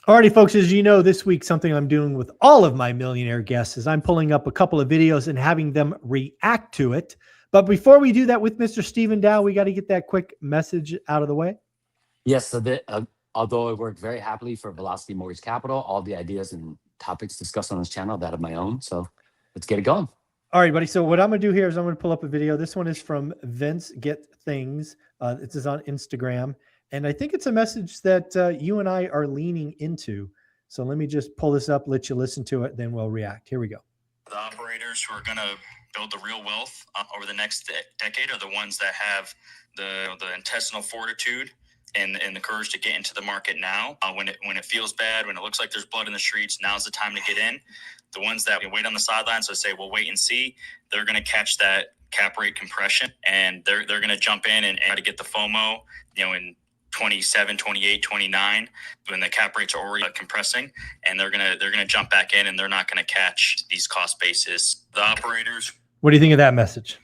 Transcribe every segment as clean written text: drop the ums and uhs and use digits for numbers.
Alrighty, folks, as you know, this week, something I'm doing with all of my millionaire guests is I'm pulling up a couple of videos and having them react to it. But before we do that with Mr. Stephen Dow, we got to get that quick message out of the way. Yes, so although I work very happily for Velocity Mortgage Capital, all the ideas and topics discussed on this channel that of my own. So let's get it going. All right, buddy. So what I'm going to do here is I'm going to pull up a video. This one is from Vince Get Things. This is on Instagram. And I think it's a message that you and I are leaning into. So let me just pull this up, let you listen to it, then we'll react. Here we go. The operators who are going to build the real wealth over the next decade are the ones that have the intestinal fortitude and the courage to get into the market now. When it feels bad, when it looks like there's blood in the streets, now's the time to get in. The ones that wait on the sidelines, so say we'll wait and see, they're going to catch that cap rate compression, and they're going to jump in and try to get the FOMO, in 27, 28, 29, when the cap rates are already compressing, and they're gonna jump back in, and they're not gonna catch these cost bases. The operators. What do you think of that message?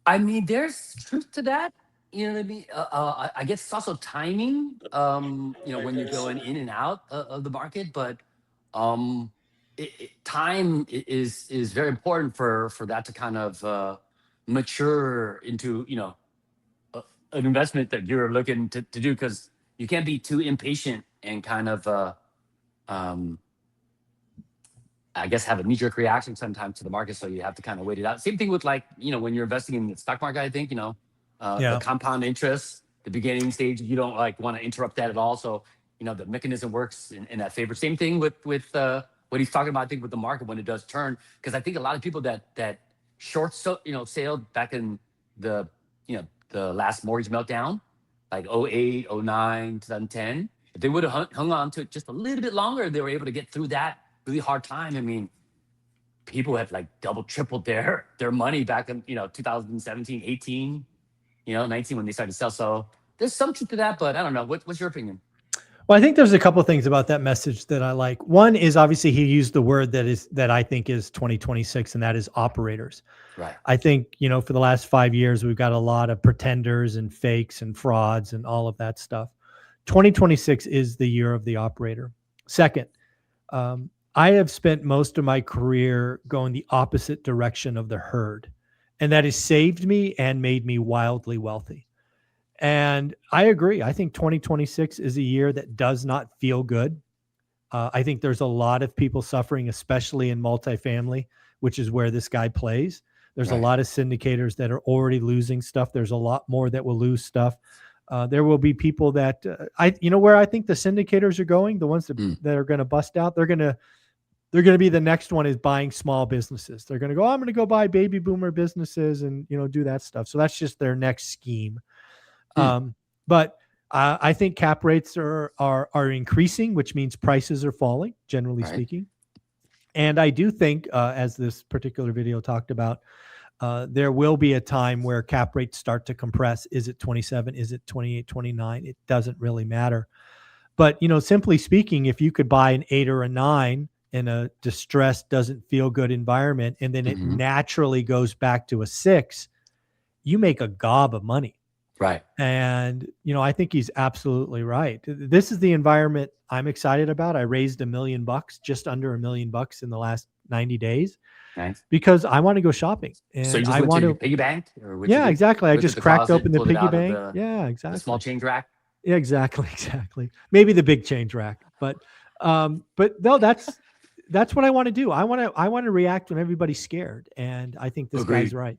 I mean, there's truth to that. You know what I mean? I guess it's also timing. When you're going in and out of the market, but time is very important for that to kind of mature into an investment that you're looking to do, because you can't be too impatient and kind of I guess have a knee-jerk reaction sometimes to the market, so you have to kind of wait it out. Same thing with when you're investing in the stock market. I think the compound interest, the beginning stage, you don't want to interrupt that at all. So the mechanism works in that favor. Same thing with what he's talking about. I think with the market when it does turn, because I think a lot of people that short sailed back in the last mortgage meltdown, like 08, 09, 2010, if they would have hung on to it just a little bit longer, they were able to get through that really hard time. I mean, people have double, tripled their money back in 2017, 18, 19 when they started to sell. So there's some truth to that, but I don't know. What's your opinion? Well, I think there's a couple of things about that message that I like. One is obviously he used the word that I think is 2026, and that is operators. Right. I think, for the last 5 years, we've got a lot of pretenders and fakes and frauds and all of that stuff. 2026 is the year of the operator. Second, I have spent most of my career going the opposite direction of the herd, and that has saved me and made me wildly wealthy. And I agree. I think 2026 is a year that does not feel good. I think there's a lot of people suffering, especially in multifamily, which is where this guy plays. There's a lot of syndicators that are already losing stuff. There's a lot more that will lose stuff. There will be people that where I think the syndicators are going, the ones that are going to bust out, they're going to be the next one is buying small businesses. They're going to go, I'm going to go buy baby boomer businesses and, do that stuff. So that's just their next scheme. But I think cap rates are increasing, which means prices are falling, generally speaking. And I do think, as this particular video talked about, there will be a time where cap rates start to compress. Is it 27? Is it 28, 29? It doesn't really matter. But, simply speaking, if you could buy an 8 or a 9 in a distressed, doesn't feel good environment, and then it naturally goes back to a 6, you make a gob of money. Right. And, I think he's absolutely right. This is the environment I'm excited about. I raised $1 million, just under $1 million in the last 90 days. Nice. Because I want to go shopping. And so you just went to piggy bank? Yeah, exactly. I just cracked open the piggy bank. Yeah, exactly. The small change rack? Yeah, exactly. Maybe the big change rack. But no, that's what I want to do. I want to react when everybody's scared. And I think this guy's right.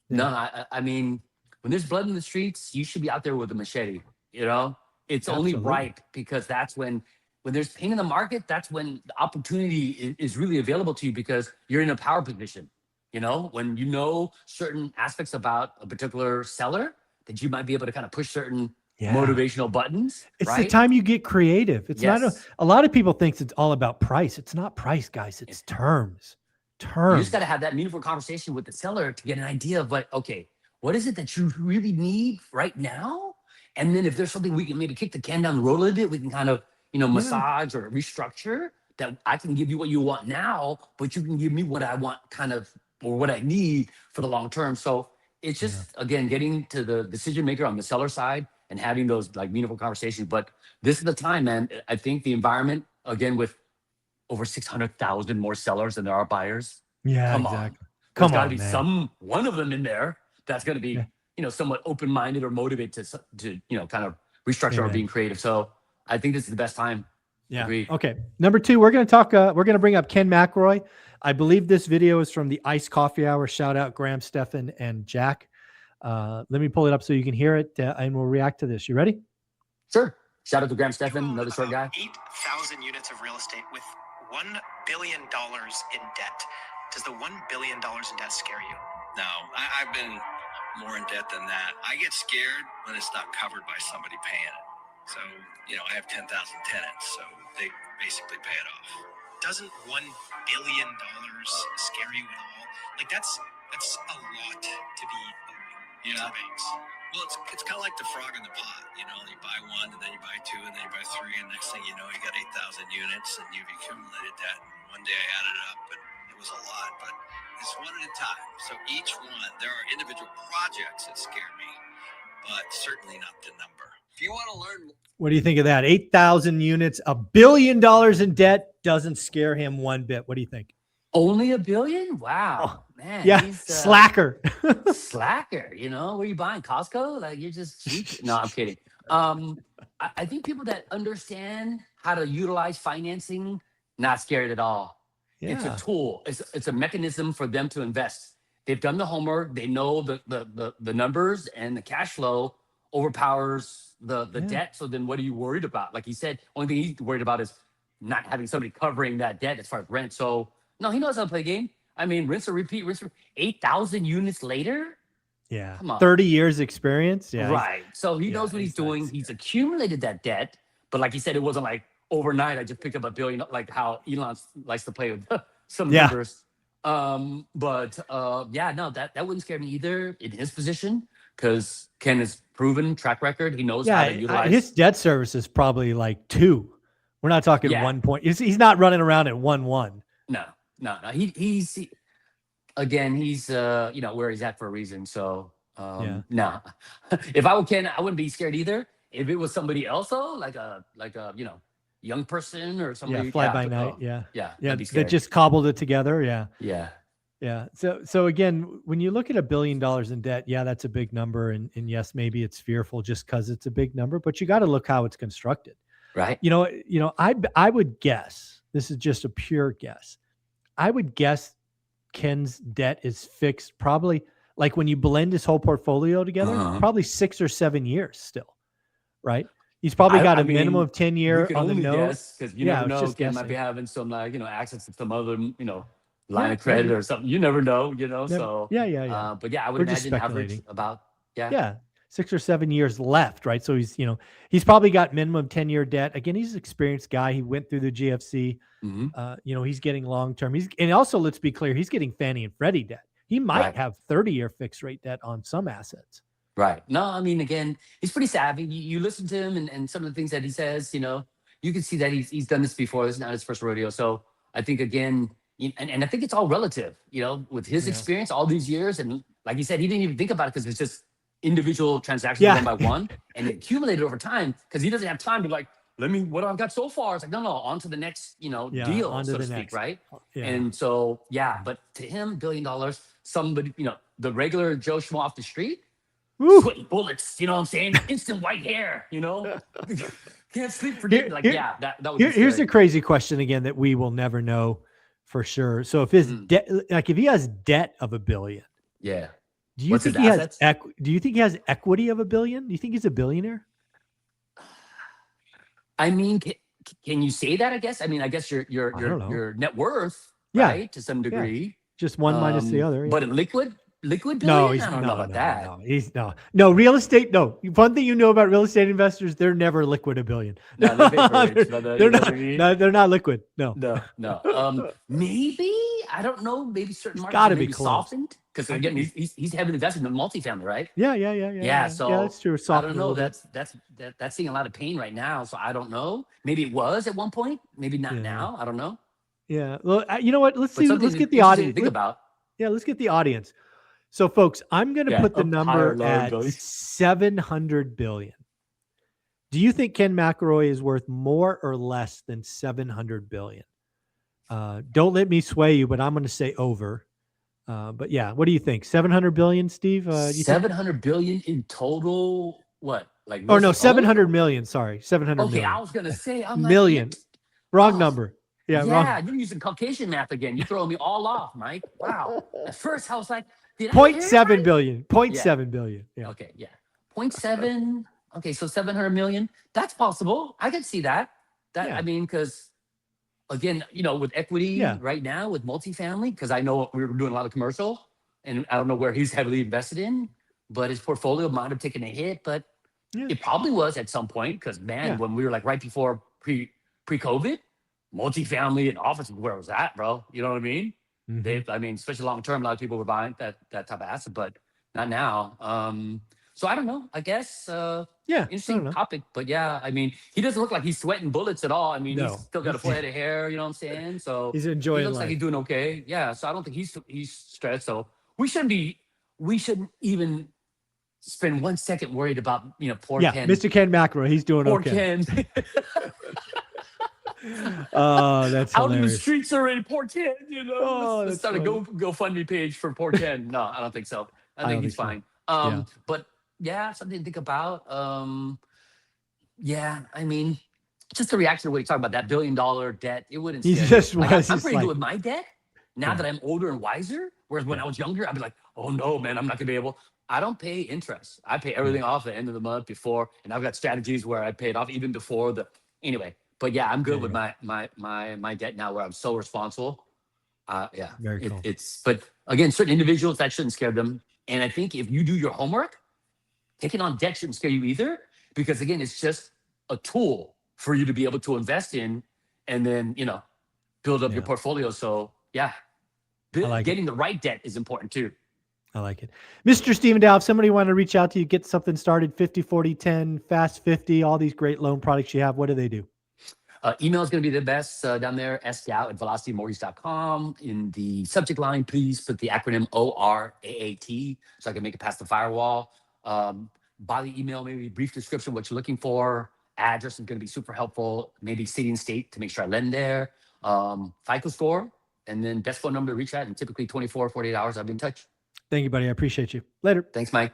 Yeah. No, I mean, when there's blood in the streets, you should be out there with a machete. It's only right, because that's when there's pain in the market, that's when the opportunity is really available to you, because you're in a power position. When certain aspects about a particular seller, that you might be able to kind of push certain motivational buttons. It's the time you get creative. It's not a lot of people think it's all about price. It's not price, guys. It's terms. You just got to have that meaningful conversation with the seller to get an idea of what is it that you really need right now? And then if there's something we can maybe kick the can down the road a little bit, we can kind of, massage or restructure that. I can give you what you want now, but you can give me what I want or what I need for the long term. So it's just, again, getting to the decision maker on the seller side and having those like meaningful conversations. But this is the time, man. I think the environment, again, with over 600,000 more sellers than there are buyers. Yeah, Come exactly. on. There's got to on, be man. one of them in there that's going to be, somewhat open-minded or motivated to kind of restructure or being creative. So I think this is the best time. Yeah. Agreed. Okay. Number 2, we're going to talk, we're going to bring up Ken McElroy. I believe this video is from the Iced Coffee Hour. Shout out Graham, Stefan, and Jack. Let me pull it up so you can hear it, and we'll react to this. You ready? Sure. Shout out to Graham, Stefan, another short guy. 8,000 units of real estate with $1 billion in debt. Does the $1 billion in debt scare you? No, I've been more in debt than that. I get scared when it's not covered by somebody paying it. So, I have 10,000 tenants, so they basically pay it off. Doesn't $1 billion scare you at all? Like that's a lot to be owing to the banks. Well, it's kind of like the frog in the pot. You buy one, and then you buy two, and then you buy three, and next thing you know, you got 8,000 units, and you've accumulated that. And one day I added it up, and it was a lot, but it's one at a time. So each one, there are individual projects that scare me, but certainly not the number. If you want to learn, what do you think of that? 8,000 units, $1 billion in debt doesn't scare him one bit. What do you think? Only $1 billion? Wow, man. Yeah, He's, slacker. Slacker. Where you buying? Costco? Like you're just cheap. No, I'm kidding. I think people that understand how to utilize financing, not scared at all. Yeah. It's a tool. It's a mechanism for them to invest. They've done the homework. They know the numbers, and the cash flow overpowers the debt. So then what are you worried about? Like he said, only thing he's worried about is not having somebody covering that debt as far as rent. So no, he knows how to play the game. I mean, rinse or repeat, 8,000 units later. Yeah. Come on. 30 years experience. Yeah. Right. So he knows what he's doing. He's accumulated that debt. But like he said, it wasn't like overnight, I just picked up $1 billion, like how Elon likes to play with some numbers. No, that wouldn't scare me either in his position, because Ken has proven track record. He knows how to utilize. His debt service is probably like 2. We're not talking 1 point. He's not running around at 1. No. He's where he's at for a reason. So no, if I were Ken, I wouldn't be scared either. If it was somebody else though, like a young person or somebody, fly by night, that just cobbled it together, yeah. So again, when you look at $1 billion in debt, that's a big number, and yes, maybe it's fearful just because it's a big number, but you got to look how it's constructed, right? I would guess, this is just a pure guess, I would guess Ken's debt is fixed probably, like when you blend his whole portfolio together, probably 6 or 7 years still, right? He's probably got a minimum of 10 year on the note. Because you never know, Ken might be having some access to some other, line of credit or something. You never know, so. Yeah. But I would imagine average about, 6 or 7 years left, right? So he's probably got minimum 10-year debt. Again, he's an experienced guy. He went through the GFC. He's getting long-term. And also, let's be clear, he's getting Fannie and Freddie debt. He might have 30-year fixed rate debt on some assets. Right. No, I mean, again, he's pretty savvy. You listen to him and some of the things that he says, you can see that he's done this before. This is not his first rodeo. So I think, again, and I think it's all relative, with his experience all these years. And like he said, he didn't even think about it because it's just individual transactions one by one, and it accumulated over time because he doesn't have time to what I've got so far. It's like, no, on to the next, deal, so to speak, right? And so, but to him, $1 billion, somebody, the regular Joe Schmo off the street, sweaty bullets, you know what I'm saying? Instant white hair, can't sleep for days. That would be here's scary. the crazy question again that we will never know for sure. So if his debt, if he has debt of $1 billion, do you think he has do you think he has equity of $1 billion? Do you think he's a billionaire? I mean, can you say that? I guess. I mean, I guess your net worth, right, to some degree. Just one minus the other. But in liquid billion? No, I don't know about that. He's no real estate. No, one thing you know about real estate investors, they're never liquid $1 billion. No, they're not liquid. No. Maybe, I don't know. Maybe certain markets gotta maybe be softened because again, he's heavily invested in multifamily, right? Yeah. So that's true. I don't know. That's seeing a lot of pain right now. So I don't know. Maybe it was at one point. Maybe not now. I don't know. Yeah. Well, you know what? Let's get the audience. Think about. Yeah, let's get the audience. So, folks, I'm going to put the number at 700 billion. Do you think Ken McElroy is worth more or less than $700 billion? Don't let me sway you, but I'm going to say over. But yeah, what do you think? 700 billion, Steve? You think? 700 billion in total. What? Like? Oh no, real estate only? 700 million. Sorry, 700 Okay, million. I was gonna say I'm Million. like, Wrong oh, number. Yeah, yeah, wrong. you're using Caucasian math again. You're throwing me all off, Mike. Wow. At first, I was like, did I hear it 0.7 right? billion. 0.7 Yeah. billion. Yeah. Okay, yeah. 0.7. Okay, so 700 million. That's possible. I can see that. Yeah. I mean, because again, with equity Yeah. right now with multifamily, because I know we were doing a lot of commercial, and I don't know where he's heavily invested in, but his portfolio might have taken a hit, but Yeah. it probably was at some point because man, Yeah. when we were like right before pre-COVID, multifamily and office, where was that, bro? You know what I mean? Mhm. I mean, especially long term, a lot of people were buying that type of asset, but not now. So I don't know. I guess Yeah. I don't interesting know. topic, but yeah, I mean, he doesn't look like he's sweating bullets at all. I mean, he's No. still got a full head of hair. You know what I'm saying? So He's he enjoying looks like life. he's doing okay. Yeah. So I don't think he's stressed. So we shouldn't even spend 1 second worried about poor Yeah, Ken. Mr. Ken McElroy, he's doing Poor okay. Ken. Oh, that's Out in the hilarious. streets already, poor Ken. Oh, Let's that's start a funny. GoFundMe page for poor Ken. No, I don't think so. I think don't he's think so. fine. Yeah. But yeah, something to think about. Yeah, I mean, just the reaction to what you talk about, that $1 billion debt, it wouldn't He scare me. just Like, was I'm just pretty like, good with my debt now Yeah. that I'm older and wiser. Whereas when Yeah. I was younger, I'd be like, oh no, man, I'm not gonna be able. I don't pay interest. I pay everything off at the end of the month before, and I've got strategies where I pay it off even before the. Anyway, but yeah, I'm There good you with go. my debt now, where I'm so responsible. Yeah, Very cool. but again, certain individuals that shouldn't scare them. And I think if you do your homework, taking on debt shouldn't scare you either, because again, it's just a tool for you to be able to invest in, and then build up your Yeah. portfolio. So yeah, I like it. getting the right debt is important too. I like it. Mr. Stephen Dow, if somebody wanted to reach out to you, get something started, 50, 40, 10, Fast 50, all these great loan products you have, what do they do? Email is going to be the best down there, sdow@velocitymortgage.com. In the subject line, please put the acronym ORAAT so I can make it past the firewall. Body email, maybe a brief description, what you're looking for. Address is going to be super helpful. Maybe city and state to make sure I lend there. FICO score, and then best phone number to reach out. And typically 24, 48 hours, I'll be in touch. Thank you, buddy. I appreciate you. Later. Thanks, Mike.